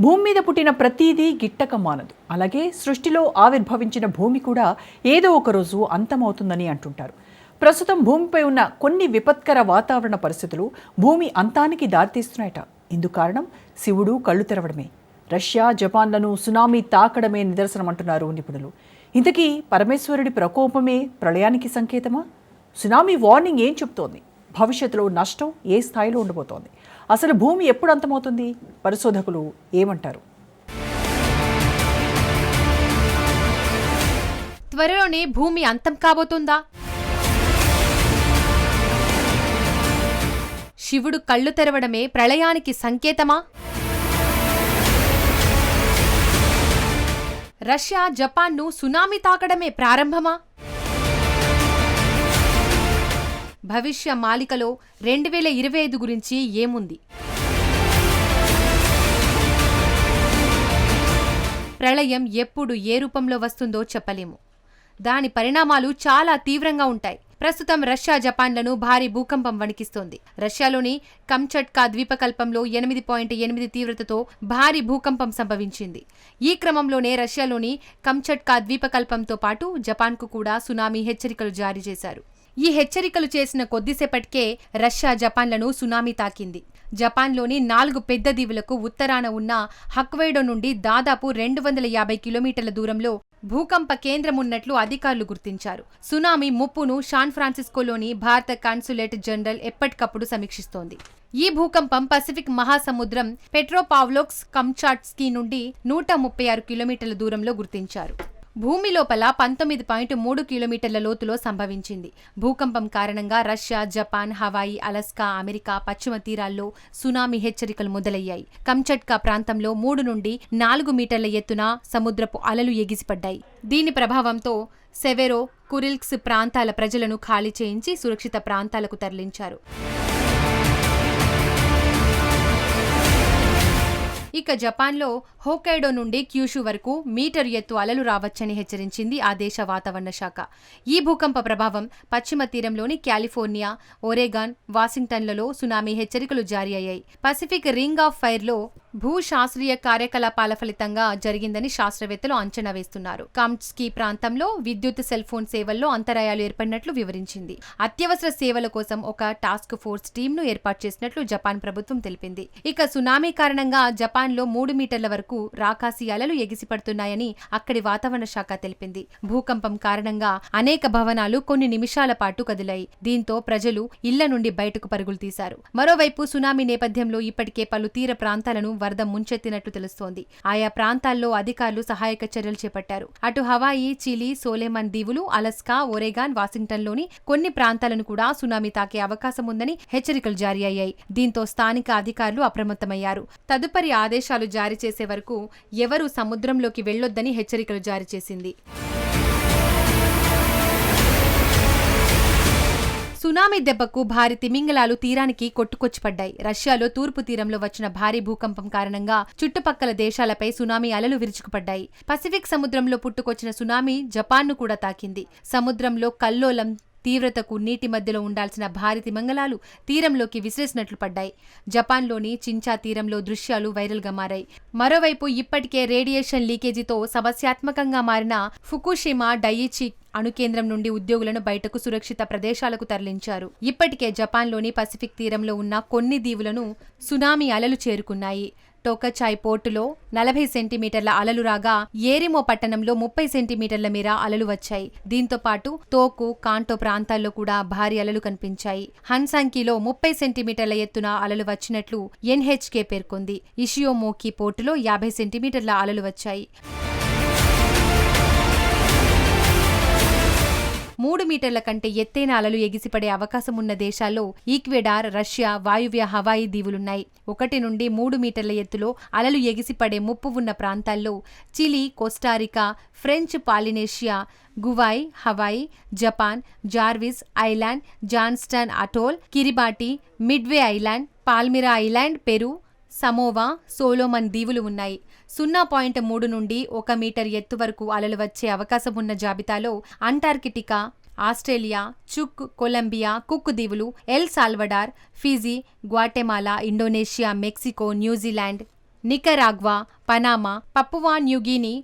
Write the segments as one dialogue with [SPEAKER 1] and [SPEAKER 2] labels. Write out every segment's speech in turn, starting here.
[SPEAKER 1] భూమి మీద పుట్టిన ప్రతీదీ గిట్టక మానదు. అలాగే సృష్టిలో ఆవిర్భవించిన భూమి కూడా ఏదో ఒక రోజు అంతమవుతుందని అంటుంటారు. ప్రస్తుతం భూమిపై ఉన్న కొన్ని విపత్కర వాతావరణ పరిస్థితులు భూమి అంతానికి దారితీస్తున్నాయట. ఇందుకు కారణం శివుడు కళ్ళు తెరవడమే. రష్యా, జపాన్లను సునామీ తాకడమే నిదర్శనమంటున్నారు నిపుణులు. ఇంతకీ పరమేశ్వరుడి ప్రకోపమే ప్రళయానికి సంకేతమా? సునామీ వార్నింగ్ ఏం చెప్తోంది? భవిష్యత్తులో నష్టం ఏ స్థాయిలో ఉండబోతోంది? అసలు భూమి ఎప్పుడు అంతమవుతుంది? పరిశోధకులు ఏమంటారు?
[SPEAKER 2] త్వరలోనే భూమి అంతం కాబోతుందా? శివుడు కళ్ళు తెరవడమే ప్రళయానికి సంకేతమా? Russia, జపాన్ను tsunami తాకడమే ప్రారంభమా? భవిష్య మాలికలో 2025 గురించి ఏముంది? ప్రళయం ఎప్పుడు ఏ రూపంలో వస్తుందో చెప్పలేము. దాని పరిణామాలు చాలా తీవ్రంగా ఉంటాయి. ప్రస్తుతం రష్యా, జపాన్లను భారీ భూకంపం వణికిస్తోంది. రష్యాలోని కమ్చట్కా ద్వీపకల్పంలో 8.8 తీవ్రతతో భారీ భూకంపం సంభవించింది. ఈ క్రమంలోనే రష్యాలోని కమ్చట్కా ద్వీపకల్పంతో పాటు జపాన్కు కూడా సునామీ హెచ్చరికలు జారీ చేశారు. ఈ హెచ్చరికలు చేసిన కొద్దిసేపటికే రష్యా, జపాన్లను సునామీ తాకింది. జపాన్లోని 4 పెద్ద దీవులకు ఉత్తరాన ఉన్న హక్వైడో నుండి దాదాపు 250 కిలోమీటర్ల దూరంలో భూకంప కేంద్రం ఉన్నట్లు అధికారులు గుర్తించారు. సునామీ ముప్పును శాన్ ఫ్రాన్సిస్కోలోని భారత కాన్సులేట్ జనరల్ ఎప్పటికప్పుడు సమీక్షిస్తోంది. ఈ భూకంపం పసిఫిక్ మహాసముద్రం పెట్రోపావ్లోవ్స్క్ కమ్చాట్స్కీ నుండి 136 కిలోమీటర్ల దూరంలో గుర్తించారు. భూమి లోపల 19.3 కిలోమీటర్ల లోతులో సంభవించింది. భూకంపం కారణంగా Russia, Japan, Hawaii, Alaska, America పశ్చిమ తీరాల్లో సునామీ హెచ్చరికలు మొదలయ్యాయి. కమ్చట్కా ప్రాంతంలో 3 నుండి 4 మీటర్ల ఎత్తున సముద్రపు అలలు ఎగిసిపడ్డాయి. దీని ప్రభావంతో సెవెరో, కురిల్స్క్ ప్రాంతాల ప్రజలను ఖాళీ చేయించి సురక్షిత ప్రాంతాలకు తరలించారు. ఇక జపాన్లో హోకైడో నుండి క్యూషు వరకు మీటరు ఎత్తు అలలు రావచ్చని హెచ్చరించింది ఆ దేశ వాతావరణ శాఖ. ఈ భూకంప ప్రభావం పశ్చిమ తీరంలోని కాలిఫోర్నియా, ఒరేగాన్, వాషింగ్టన్లలో సునామీ హెచ్చరికలు జారీ అయ్యాయి. పసిఫిక్ రింగ్ ఆఫ్ ఫైర్లో భూశాస్త్రీయ కార్యకలాపాల ఫలితంగా జరిగిందని శాస్త్రవేత్తలు అంచనా వేస్తున్నారు. కామ్స్కీ ప్రాంతంలో విద్యుత్, సెల్ ఫోన్ సేవల్లో అంతరాయాలు ఏర్పడినట్లు వివరించింది. అత్యవసర సేవల కోసం ఒక టాస్క్ ఫోర్స్ టీంను ఏర్పాటు చేసినట్లు జపాన్ ప్రభుత్వం తెలిపింది. ఇక సునామీ కారణంగా జపాన్లో 3 మీటర్ల వరకు రాకాసి అలలు ఎగిసిపడుతున్నాయని అక్కడి వాతావరణ శాఖ తెలిపింది. భూకంపం కారణంగా అనేక భవనాలు కొన్ని నిమిషాల పాటు కదిలాయి. దీంతో ప్రజలు ఇళ్ల నుండి బయటకు పరుగులు తీశారు. మరోవైపు సునామీ నేపథ్యంలో ఇప్పటికే పలు తీర ప్రాంతాలను వరద ముంచెత్తినట్లు తెలుస్తోంది. ఆయా ప్రాంతాల్లో అధికారులు సహాయక చర్యలు చేపట్టారు. అటు హవాయి, చిలీ, సోలెమన్ దీవులు, అలస్కా, ఒరేగాన్, వాషింగ్టన్లోని కొన్ని ప్రాంతాలను కూడా సునామీ తాకే అవకాశం ఉందని హెచ్చరికలు జారీ అయ్యాయి. దీంతో స్థానిక అధికారులు అప్రమత్తమయ్యారు. తదుపరి ఆదేశాలు జారీ చేసే వరకు ఎవరూ సముద్రంలోకి వెళ్లొద్దని హెచ్చరికలు జారీ చేసింది. సునామీ దెబ్బకు భారీ తిమింగలాలు తీరానికి కొట్టుకొచ్చిపడ్డాయి. రష్యాలో తూర్పు తీరంలో వచ్చిన భారీ భూకంపం కారణంగా చుట్టుపక్కల దేశాలపై సునామీ అలలు విరుచుకుపడ్డాయి. పసిఫిక్ సముద్రంలో పుట్టుకొచ్చిన సునామీ జపాన్ను కూడా తాకింది. సముద్రంలో కల్లోలం తీవ్రతకు నీటి మధ్యలో ఉండాల్సిన భారీ తిమింగలాలు తీరంలోకి విసిరేసినట్లు పడ్డాయి. జపాన్లోని చించా తీరంలో దృశ్యాలు వైరల్గా మారాయి. మరోవైపు ఇప్పటికే రేడియేషన్ లీకేజీతో సమస్యాత్మకంగా మారిన ఫుకుషిమా డయిచి అణుకేంద్రం నుండి ఉద్యోగులను బయటకు సురక్షిత ప్రదేశాలకు తరలించారు. ఇప్పటికే జపాన్లోని పసిఫిక్ తీరంలో ఉన్న కొన్ని దీవులను సునామీ అలలు చేరుకున్నాయి. టోకచాయ్ పోర్టులో 40 సెంటీమీటర్ల అలలు రాగా, ఏరిమో పట్టణంలో 30 సెంటీమీటర్ల మేర అలలు వచ్చాయి. దీంతో పాటు తోకు, కాంటో ప్రాంతాల్లో కూడా భారీ అలలు కనిపించాయి. హన్సాంకిలో 30 సెంటీమీటర్ల ఎత్తున అలలు వచ్చినట్లు ఎన్హెచ్కే పేర్కొంది. ఇషియోమోకి పోర్టులో 50 సెంటీమీటర్ల అలలు వచ్చాయి. 3 మీటర్ల కంటే ఎత్తైన అలలు ఎగిసిపడే అవకాశం ఉన్న దేశాల్లో ఈక్వెడార్, రష్యా, వాయువ్య హవాయి దీవులున్నాయి. 1 నుండి 3 మీటర్ల ఎత్తులో అలలు ఎగిసిపడే ముప్పు ఉన్న ప్రాంతాల్లో చిలీ, కోస్టారికా, ఫ్రెంచ్ పాలినేషియా, గువాయ్, Hawaii, Japan, Jarvis Island, Johnston Atoll, Kiribati, Midway Island, Palmyra Island, Peru, Samoa, Solomon దీవులు ఉన్నాయి. 0.3 నుండి 1 మీటర్ ఎత్తు వరకు అలలు వచ్చే అవకాశం ఉన్న జాబితాలో Antarctica, Australia, Chuuk, Colombia, Cook దీవులు, El Salvador, Fiji, Guatemala, Indonesia, Mexico, New Zealand, Nicaragua, Panama, Papua New Guinea,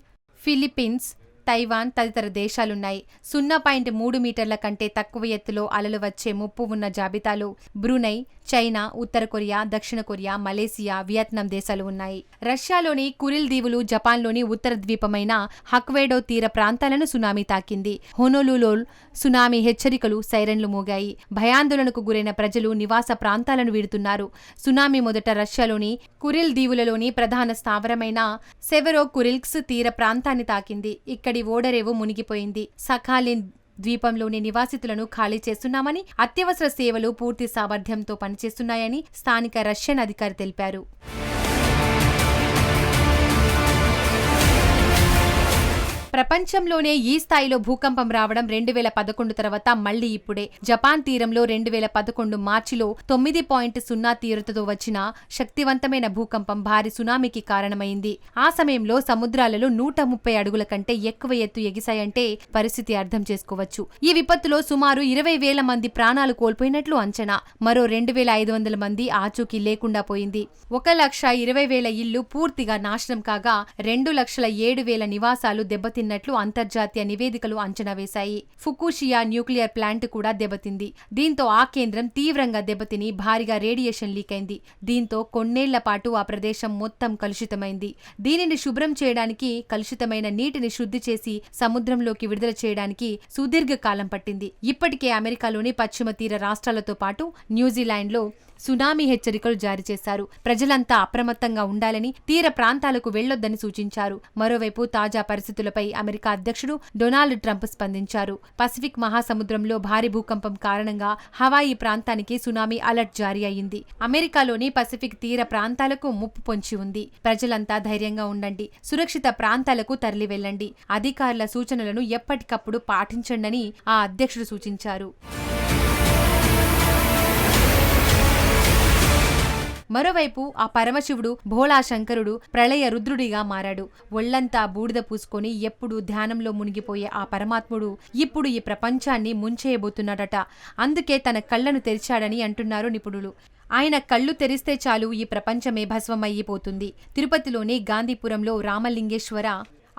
[SPEAKER 2] Philippines, Taiwan తదితర దేశాలున్నాయి. 0.3 మీటర్ల కంటే తక్కువ ఎత్తులో అలలు వచ్చే ముప్పు ఉన్న జాబితాలో బ్రూనై, చైనా, ఉత్తర కొరియా, దక్షిణ కొరియా, మలేసియా, వియత్నాం దేశాలు ఉన్నాయి. రష్యాలోని కురిల్ దీవులు, జపాన్లోని ఉత్తర ద్వీపమైన హక్వేడో తీర ప్రాంతాలను సునామీ తాకింది. హొనోలులో సునామీ హెచ్చరికలు సైరన్లు మోగాయి. భయాందోళనకు గురైన ప్రజలు నివాస ప్రాంతాలను వీడుతున్నారు. సునామీ మొదట రష్యాలోని కురిల్ దీవులలోని ప్రధాన స్థావరమైన సెవెరో కురిల్స్క్ తీర ప్రాంతాన్ని తాకింది. ఇక్కడి ఓడరేవు మునిగిపోయింది. సఖాలిన్ ద్వీపంలోని నివాసితులను ఖాళీ చేస్తున్నామని, అత్యవసర సేవలు పూర్తి సామర్థ్యంతో పనిచేస్తున్నాయని స్థానిక రష్యన్ అధికారి తెలిపారు. ప్రపంచంలోనే ఈ స్థాయిలో భూకంపం రావడం 2011 తర్వాత మళ్లీ ఇప్పుడే. జపాన్ తీరంలో 2011 మార్చిలో 9.0 తీవ్రతతో వచ్చిన శక్తివంతమైన భూకంపం భారీ సునామీకి కారణమైంది. ఆ సమయంలో సముద్రాలలో 130 అడుగుల కంటే ఎక్కువ ఎత్తు ఎగిశాయంటే పరిస్థితి అర్థం చేసుకోవచ్చు. ఈ విపత్తులో సుమారు 20,000 మంది ప్రాణాలు కోల్పోయినట్లు అంచనా. మరో 2,500 మంది ఆచూకీ లేకుండా పోయింది. 1,20,000 ఇళ్లు పూర్తిగా నాశనం కాగా 2,07,000 నివాసాలు దెబ్బతిన్నట్లు అంతర్జాతీయ నివేదికలు అంచనా వేశాయి. ఫుకుషియా న్యూక్లియర్ ప్లాంట్ కూడా దెబ్బతింది. దీంతో ఆ కేంద్రం తీవ్రంగా దెబ్బతిని భారీగా రేడియేషన్ లీక్ అయింది. దీంతో కొన్నేళ్ల పాటు ఆ ప్రదేశం మొత్తం కలుషితమైంది. దీనిని శుభ్రం చేయడానికి, కలుషితమైన నీటిని శుద్ధి చేసి సముద్రంలోకి విడుదల చేయడానికి సుదీర్ఘ కాలం పట్టింది. ఇప్పటికే అమెరికాలోని పశ్చిమ తీర రాష్ట్రాలతో పాటు న్యూజిలాండ్లో సునామీ హెచ్చరికలు జారీ చేశారు. ప్రజలంతా అప్రమత్తంగా ఉండాలని, తీర ప్రాంతాలకు వెళ్లొద్దని సూచించారు. మరోవైపు తాజా పరిస్థితులపై అమెరికా అధ్యక్షుడు డొనాల్డ్ ట్రంప్ స్పందించారు. పసిఫిక్ మహాసముద్రంలో భారీ భూకంపం కారణంగా హవాయి ప్రాంతానికి సునామీ అలర్ట్ జారీ అయింది. అమెరికాలోని పసిఫిక్ తీర ప్రాంతాలకు ముప్పు పొంచి ఉంది. ప్రజలంతా ధైర్యంగా ఉండండి, సురక్షిత ప్రాంతాలకు తరలి వెళ్లండి, అధికారుల సూచనలను ఎప్పటికప్పుడు పాటించండని ఆ అధ్యక్షుడు సూచించారు. మరోవైపు ఆ పరమశివుడు భోళా శంకరుడు ప్రళయ రుద్రుడిగా మారాడు. ఒళ్లంతా బూడిద పూసుకొని ఎప్పుడూ ధ్యానంలో మునిగిపోయే ఆ పరమాత్ముడు ఇప్పుడు ఈ ప్రపంచాన్ని ముంచేయబోతున్నాడట. అందుకే తన కళ్లను తెరిచాడని అంటున్నారు నిపుణులు. ఆయన కళ్ళు తెరిస్తే చాలు ఈ ప్రపంచమే భస్మమయ్యిపోతుంది. తిరుపతిలోని గాంధీపురంలో రామలింగేశ్వర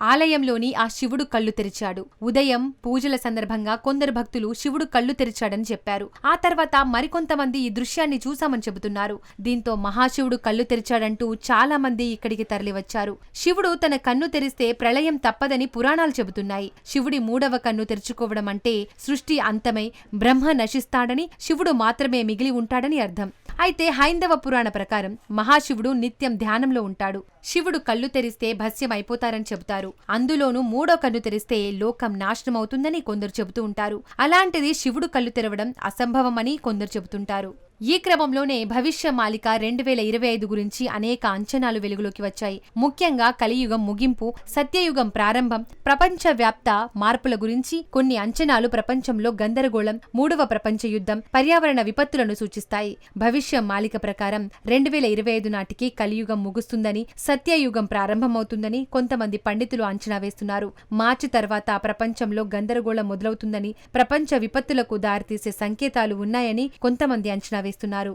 [SPEAKER 2] ఆలయంలోని ఆ శివుడు కళ్ళు తెరిచాడు. ఉదయం పూజల సందర్భంగా కొందరు భక్తులు శివుడు కళ్ళు తెరిచాడని చెప్పారు. ఆ తర్వాత మరికొంతమంది ఈ దృశ్యాన్ని చూశామని చెబుతున్నారు. దీంతో మహాశివుడు కళ్ళు తెరిచాడంటూ చాలా మంది ఇక్కడికి తరలివచ్చారు. శివుడు తన కన్ను తెరిస్తే ప్రళయం తప్పదని పురాణాలు చెబుతున్నాయి. శివుడి 3వ కన్ను తెరుచుకోవడం అంటే సృష్టి అంతమై బ్రహ్మ నశిస్తాడని, శివుడు మాత్రమే మిగిలి ఉంటాడని అర్థం. అయితే హైందవ పురాణ ప్రకారం మహాశివుడు నిత్యం ధ్యానంలో ఉంటాడు. శివుడు కళ్ళు తెరిస్తే భస్యం అయిపోతారని చెబుతారు. అందులోనూ 3వ కన్ను తెరిస్తే లోకం నాశనమవుతుందని కొందరు చెబుతూ ఉంటారు. అలాంటిది శివుడు కళ్ళు తెరవడం అసంభవమని కొందరు చెబుతుంటారు. ఈ క్రమంలోనే భవిష్య మాలిక 2025 గురించి అనేక అంచనాలు వెలుగులోకి వచ్చాయి. ముఖ్యంగా కలియుగం ముగింపు, సత్యయుగం ప్రారంభం, ప్రపంచవ్యాప్త మార్పుల గురించి కొన్ని అంచనాలు ప్రపంచంలో గందరగోళం, 3వ ప్రపంచ యుద్ధం, పర్యావరణ విపత్తులను సూచిస్తాయి. భవిష్య మాలిక ప్రకారం 2025 నాటికి కలియుగం ముగుస్తుందని, సత్యయుగం ప్రారంభమవుతుందని కొంతమంది పండితులు అంచనా వేస్తున్నారు. మార్చి తర్వాత ప్రపంచంలో గందరగోళం మొదలవుతుందని, ప్రపంచ విపత్తులకు దారితీసే సంకేతాలు ఉన్నాయని కొంతమంది అంచనా వేస్తున్నారు.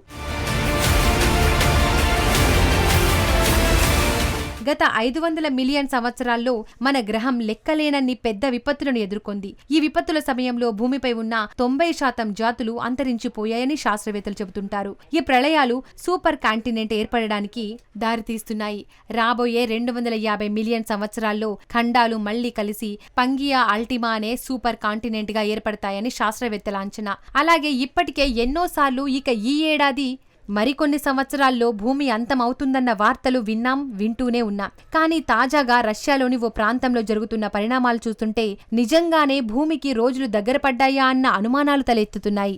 [SPEAKER 2] గత 500 మిలియన్ సంవత్సరాల్లో మన గ్రహం లెక్కలేనన్ని పెద్ద విపత్తులను ఎదుర్కొంది. ఈ విపత్తుల సమయంలో భూమిపై ఉన్న 90% జాతులు అంతరించిపోయాయని శాస్త్రవేత్తలు చెబుతుంటారు. ఈ ప్రళయాలు సూపర్ కాంటినెంట్ ఏర్పడడానికి దారితీస్తున్నాయి. రాబోయే 250 మిలియన్ సంవత్సరాల్లో ఖండాలు మళ్లీ కలిసి పంగియా అల్టిమా అనే సూపర్ కాంటినెంట్ గా ఏర్పడతాయని శాస్త్రవేత్తల అంచనా. అలాగే ఇప్పటికే ఎన్నోసార్లు ఇక ఈ ఏడాది మరికొన్ని సంవత్సరాల్లో భూమి అంతమవుతుందన్న వార్తలు వింటూనే ఉన్నాం. కానీ తాజాగా రష్యాలోని ఓ ప్రాంతంలో జరుగుతున్న పరిణామాలు చూస్తుంటే నిజంగానే భూమికి రోజులు దగ్గర పడ్డాయా అన్న అనుమానాలు తలెత్తుతున్నాయి.